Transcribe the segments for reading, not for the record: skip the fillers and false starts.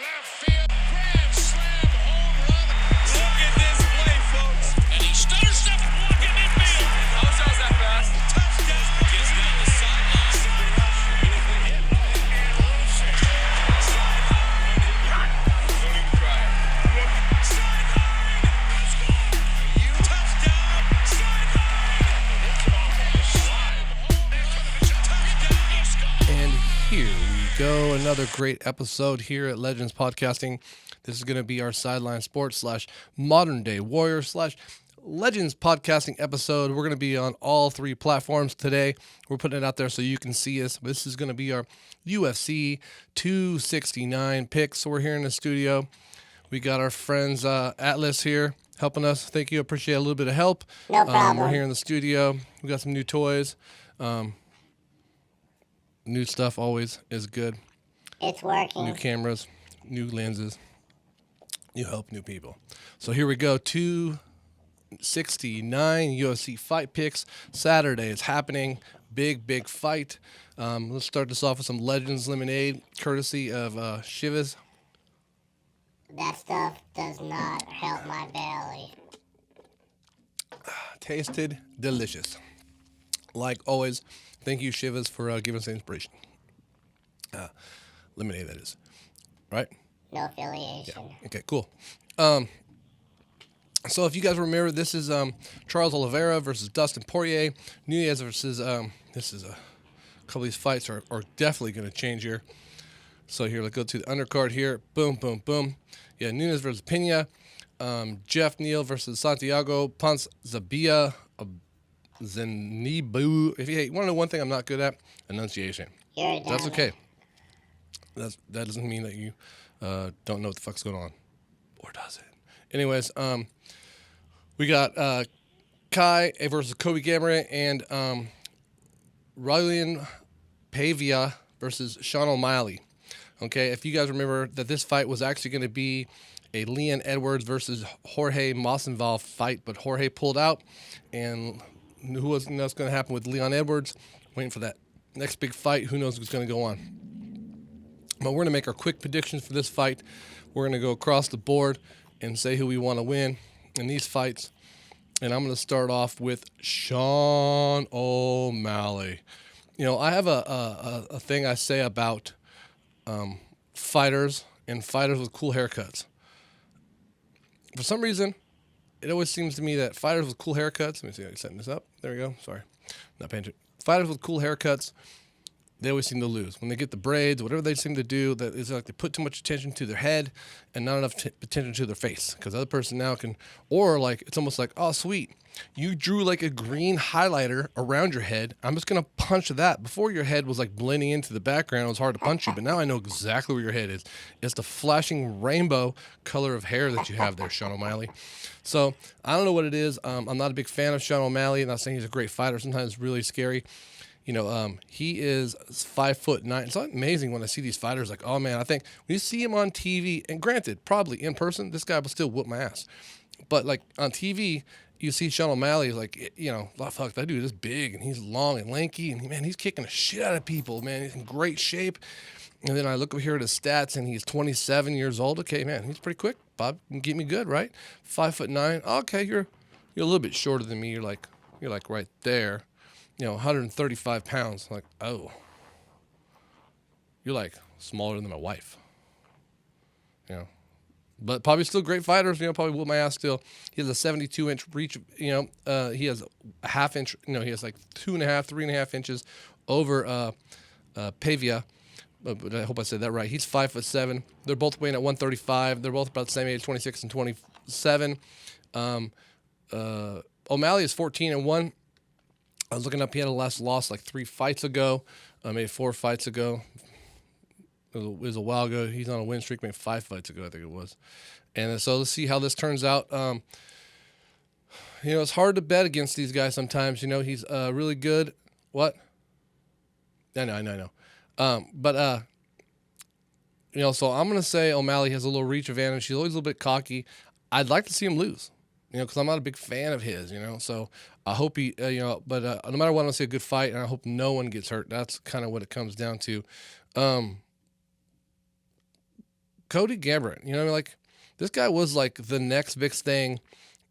left field. Grand slam home run. Look at this play, folks. And he stutters up walking infield. How sounds that fast? Touchdown. Gets down the sideline. Beautiful hit. And Wilson. Don't even try it. You touchdown. And here we go, another great episode here at Legends Podcasting. This is going to be our Sideline Sports / Modern Day Warrior / Legends Podcasting episode. We're going to be on all three platforms today. We're putting it out there so you can see us. This is going to be our UFC 269 picks. So we're here in the studio. We got our friends Atlas here helping us. Thank you. Appreciate a little bit of help. No problem. We're here in the studio. We got some new toys. New stuff always is good. It's working. New cameras, new lenses, new help, new people. So here we go. 269 UFC fight picks. Saturday is happening. Big fight. Let's start this off with some Legends Lemonade, courtesy of Chivas. That stuff does not help my belly. Tasted delicious. Like always, thank you, Chivas, for giving us the inspiration. Lemonade, that is. Right? No affiliation. Yeah. Okay, cool. So if you guys remember, this is Charles Oliveira versus Dustin Poirier. Nunes versus, this is a couple of these fights are definitely going to change here. So here, let's go to the undercard here. Boom. Yeah, Nunes versus Pena. Jeff Neal versus Santiago Ponce Zabia Zenibu. If you want to know one thing I'm not good at, enunciation. You're That's dumb. okay. That doesn't mean that you don't know what the fuck's going on. Or does it? Anyways, we got Kai versus Kobe Gamera and Ryan Pavia versus Sean O'Malley. Okay, if you guys remember that this fight was actually going to be a Leon Edwards versus Jorge Masvidal fight, but Jorge pulled out, and who knows what's going to happen with Leon Edwards? Waiting for that next big fight. Who knows what's going to go on? But we're going to make our quick predictions for this fight. We're going to go across the board and say who we want to win in these fights. And I'm going to start off with Sean O'Malley. You know, I have a thing I say about fighters and fighters with cool haircuts. For some reason, it always seems to me that fighters with cool haircuts, let me see if I can set this up. There we go. Sorry. Not paying attention. Fighters with cool haircuts, they always seem to lose. When they get the braids, whatever they seem to do, that is like they put too much attention to their head and not enough attention to their face. Because the other person now can, or like, it's almost like, oh, sweet. You drew like a green highlighter around your head. I'm just going to punch that. Before your head was like blending into the background. It was hard to punch you, but now I know exactly where your head is. It's the flashing rainbow color of hair that you have there, Sean O'Malley. So I don't know what it is. I'm not a big fan of Sean O'Malley. I'm not saying he's a great fighter. Sometimes it's really scary. You know, he is 5'9". It's amazing when I see these fighters like, oh man, I think when you see him on TV, and granted, probably in person, this guy will still whoop my ass. But like on TV, you see Sean O'Malley, like, you know, oh, fuck, that dude is big and he's long and lanky and man, he's kicking the shit out of people, man. He's in great shape. And then I look over here at his stats and he's 27 years old. Okay, man, he's pretty quick. Bob can get me good, right? 5'9". Okay, you're a little bit shorter than me. You're like right there. You know, 135 pounds. Like, oh, you're like smaller than my wife. You know, but probably still great fighters. You know, probably whoop my ass still. He has a 72-inch reach. You know, he has a half inch. You know, he has like 3.5 inches over Pavia. But I hope I said that right. He's 5'7". They're both weighing at 135. They're both about the same age, 26 and 27. O'Malley is 14-1. I was looking up. He had a last loss like 3 fights ago, maybe 4 fights ago. It was a while ago. He's on a win streak, maybe 5 fights ago, I think it was. And so let's see how this turns out. You know, it's hard to bet against these guys sometimes. You know, he's really good. What? I know. But you know, so I'm going to say O'Malley has a little reach advantage. He's always a little bit cocky. I'd like to see him lose. You know, because I'm not a big fan of his, you know. So I hope he, you know, but no matter what, I want to see a good fight, and I hope no one gets hurt. That's kind of what it comes down to. Cody Garbrandt. You know what I mean? Like, this guy was like the next big thing,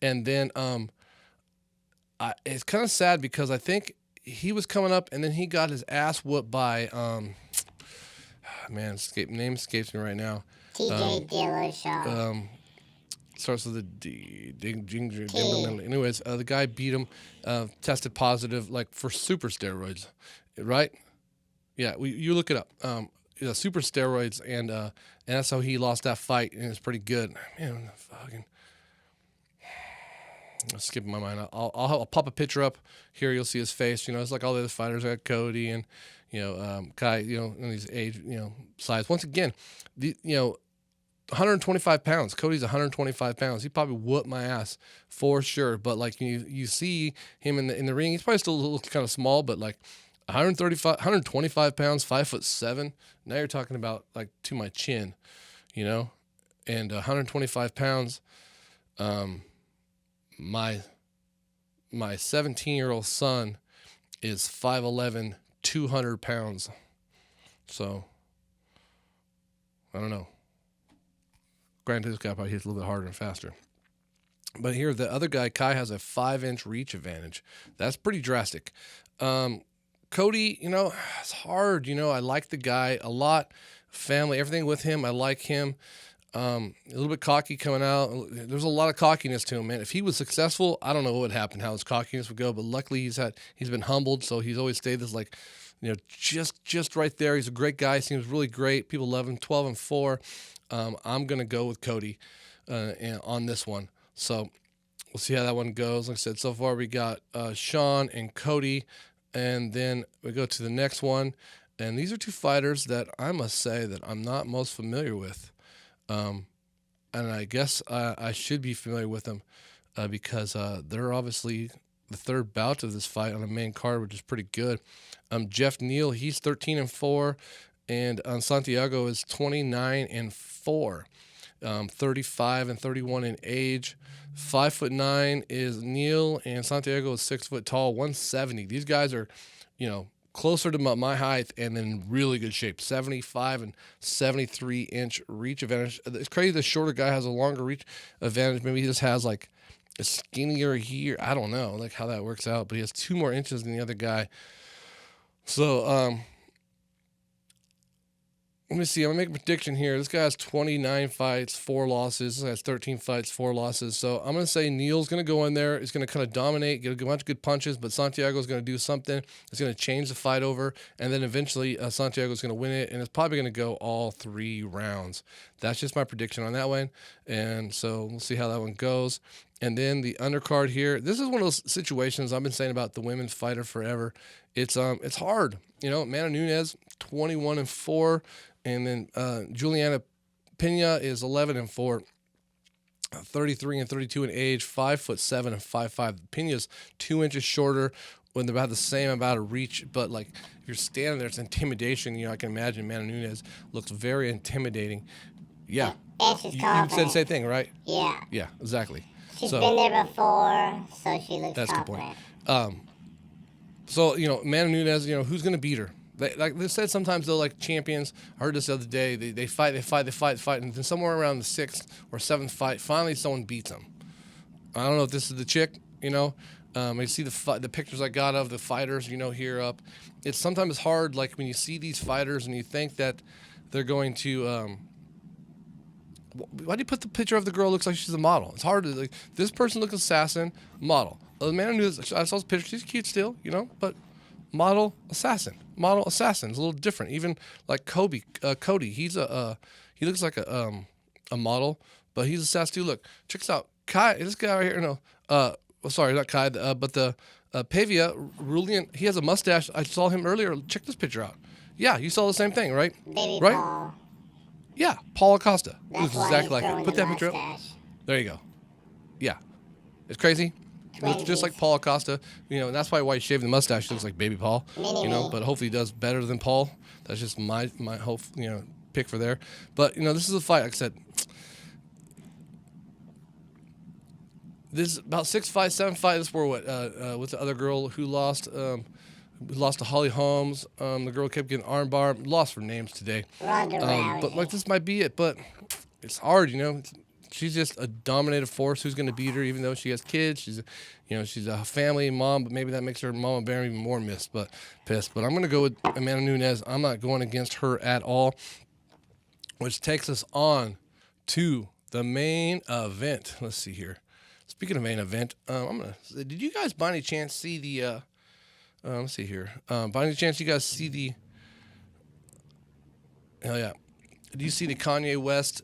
and then it's kind of sad because I think he was coming up, and then he got his ass whooped by man, name escapes me right now. TJ Dillashaw. Starts with a D. Anyways, the guy beat him, tested positive, like for super steroids, right? Yeah, you look it up. Super steroids, and that's how he lost that fight, and it's pretty good. Man, fucking. I'm skipping my mind. I'll pop a picture up here. You'll see his face. You know, it's like all the other fighters. I got Cody and Kai. You know, in these age size. Once again, 125 pounds. Cody's 125 pounds. He probably whooped my ass for sure. But like you see him in the ring, he's probably still a little kind of small, but like 125 pounds, 5'7". Now you're talking about like to my chin, and 125 pounds. My 17-year-old son is 5'11", 200 pounds. So I don't know. Granted, this guy probably hits a little bit harder and faster. But here, the other guy, Kai, has a 5-inch reach advantage. That's pretty drastic. Cody, it's hard. I like the guy a lot. Family, everything with him, I like him. A little bit cocky coming out. There's a lot of cockiness to him, man. If he was successful, I don't know what would happen, how his cockiness would go. But luckily, he's been humbled, so he's always stayed this just right there. He's a great guy. Seems really great. People love him. 12-4. I'm gonna go with Cody on this one. So we'll see how that one goes. Like I said, so far we got Sean and Cody, and then we go to the next one. And these are two fighters that I must say that I'm not most familiar with. And I guess I should be familiar with them because they're obviously the third bout of this fight on the main card, which is pretty good. Jeff Neal, he's 13-4, and Santiago is 29-4, 35-31 in age. 5'9" is Neal, and Santiago is 6 foot tall, 170. These guys are, closer to my height and in really good shape. 75 and 73 inch reach advantage. It's crazy the shorter guy has a longer reach advantage. Maybe he just has like a skinnier here. I don't know like how that works out, but he has 2 more inches than the other guy. So let me see. I'm going to make a prediction here. This guy has 29 fights, 4 losses. This guy has 13 fights, 4 losses. So I'm going to say Neal's going to go in there. He's going to kind of dominate, get a bunch of good punches, but Santiago's going to do something. It's going to change the fight over, and then eventually Santiago's going to win it, and it's probably going to go all 3 rounds. That's just my prediction on that one, and so we'll see how that one goes. And then the undercard here. This is one of those situations I've been saying about the women's fighter forever. It's hard. Amanda Nunes, 21-4. And then Juliana Pena is 11-4, 33-32 in age, 5'7" and 5'5". Pena's 2 inches shorter when they're about the same amount of reach. But like if you're standing there, it's intimidation. I can imagine Amanda Nunes looks very intimidating. Yeah, you said the same thing, right? Yeah. Yeah, exactly. She's been there before, so she looks that's confident. A good point. So Amanda Nunes, who's gonna beat her? Like they said, sometimes they're like champions. I heard this the other day. They fight, and then somewhere around the 6th or 7th fight, finally someone beats them. I don't know if this is the chick. I see the pictures I got of the fighters. Here up. It's sometimes hard, like when you see these fighters and you think that they're going to. Why do you put the picture of the girl looks like she's a model? It's hard to like. This person looks assassin model. The man who I saw his picture. She's cute still, but. Model assassin is a little different. Even like Cody, he looks like a model, but he's assassin too. Look, check this out. Kai, this guy right here. No, sorry, not Kai, but the Pavia Rulian. He has a mustache. I saw him earlier. Check this picture out. Yeah, you saw the same thing, right? Baby right? Paul. Yeah, Paul Acosta. That's Looks exactly like it. Put that picture up. Mustache. There you go. Yeah, it's crazy. Looks just like Paul Acosta, and that's probably why he shaved the mustache. He looks like Baby Paul, but hopefully he does better than Paul. That's just my hope, pick for there. But, this is a fight, like I said. This is about 6 fights, 7 fights. This were what, with the other girl who lost, We lost to Holly Holmes. The girl kept getting armbar. Lost her names today. Ronda Rousey. But like this might be it. But it's hard, you know. She's just a dominative force. Who's going to beat her? Even though she has kids, she's a family mom. But maybe that makes her Mama Bear even more pissed. But I'm going to go with Amanda Nunes. I'm not going against her at all. Which takes us on to the main event. Let's see here. Speaking of main event, did you guys by any chance see the? Let's see here. By any chance you guys see the? Oh yeah. Did you see the Kanye West?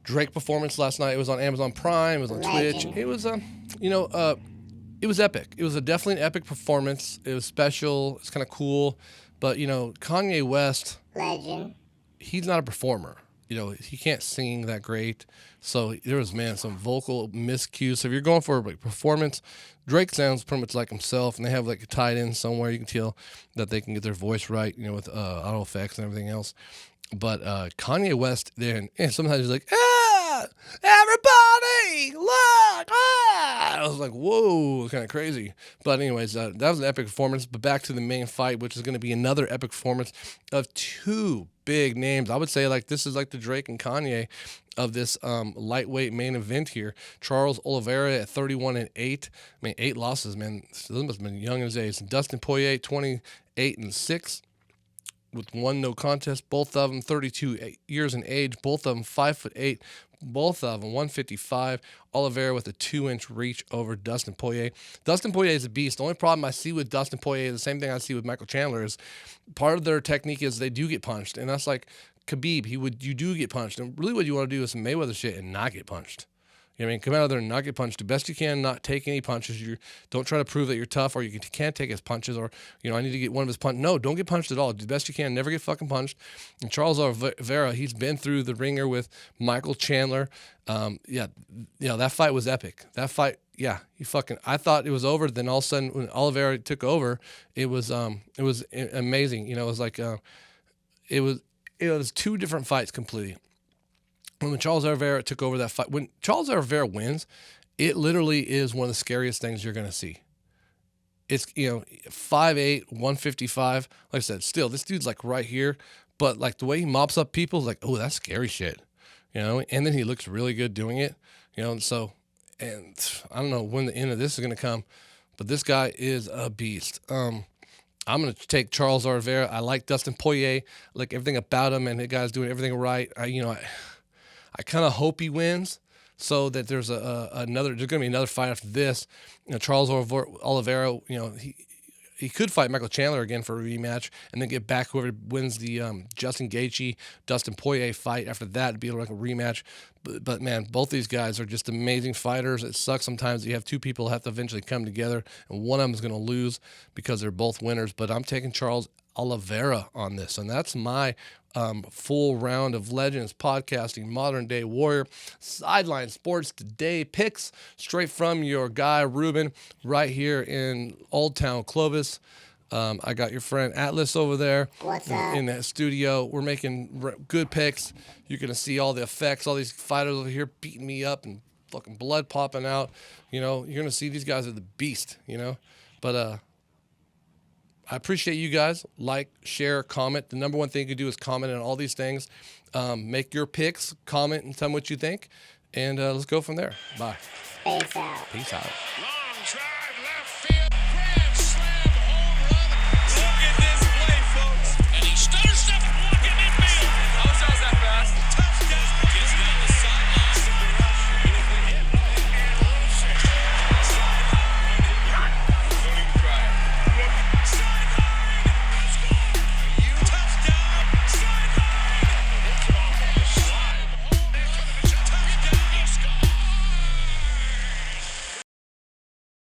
Drake performance last night. It was on Amazon Prime. It was on Twitch. It was, it was epic. It was definitely an epic performance. It was special. It's kind of cool. But, Kanye West, Legend. he's not a performer. He can't sing that great. So there was, some vocal miscues. So if you're going for like performance, Drake sounds pretty much like himself, and they have like a tied in somewhere. You can tell that they can get their voice right, with auto effects and everything else. But Kanye West, and sometimes he's like, everybody, look, I was like, whoa, kind of crazy. But anyways, that was an epic performance. But back to the main fight, which is going to be another epic performance of two big names. I would say like this is like the Drake and Kanye of this lightweight main event here. Charles Oliveira at 31-8. I mean, 8 losses, man. Those must have been young in his age. Dustin Poirier, 28-6. With 1 no contest, both of them 32 years in age, both of them 5'8", both of them 155. Oliveira with a 2-inch reach over Dustin Poirier. Dustin Poirier is a beast. The only problem I see with Dustin Poirier, the same thing I see with Michael Chandler, is part of their technique is they do get punched, and that's like Khabib. You do get punched, and really what you want to do is some Mayweather shit and not get punched. Come out of there and not get punched. The best you can, not take any punches. You don't try to prove that you're tough or you can't take his punches or, I need to get one of his punches. No, don't get punched at all. Do the best you can. Never get fucking punched. And Charles Oliveira, he's been through the ringer with Michael Chandler. That fight was epic. That fight, I thought it was over. Then all of a sudden, when Oliveira took over, it was amazing. It was like, it was two different fights completely. When Charles Oliveira took over that fight, when Charles Oliveira wins, it literally is one of the scariest things you're going to see. It's, 5'8", 155. Like I said, still, this dude's like right here. But like the way he mops up people, like, oh, that's scary shit. And then he looks really good doing it. And I don't know when the end of this is going to come, but this guy is a beast. I'm going to take Charles Oliveira. I like Dustin Poirier, like everything about him, and the guy's doing everything right. I kind of hope he wins so that there's there's going to be another fight after this. Charles Oliveira, he could fight Michael Chandler again for a rematch and then get back whoever wins the Justin Gaethje, Dustin Poirier fight after that. It'd be like a rematch. But man, both these guys are just amazing fighters. It sucks sometimes that you have two people have to eventually come together and one of them is going to lose because they're both winners. But I'm taking Charles Oliveira on this, and that's my full round of Legends podcasting, modern day warrior, sideline sports today picks straight from your guy Ruben right here in Old Town Clovis. I got your friend Atlas over there. What's up? In that studio. We're making good picks. You're gonna see all the effects, all these fighters over here beating me up and fucking blood popping out. You're gonna see these guys are the beast. But I appreciate you guys. Like, share, comment. The number one thing you can do is comment on all these things. Make your picks, comment, and tell me what you think. And let's go from there. Bye. Peace out. Peace out.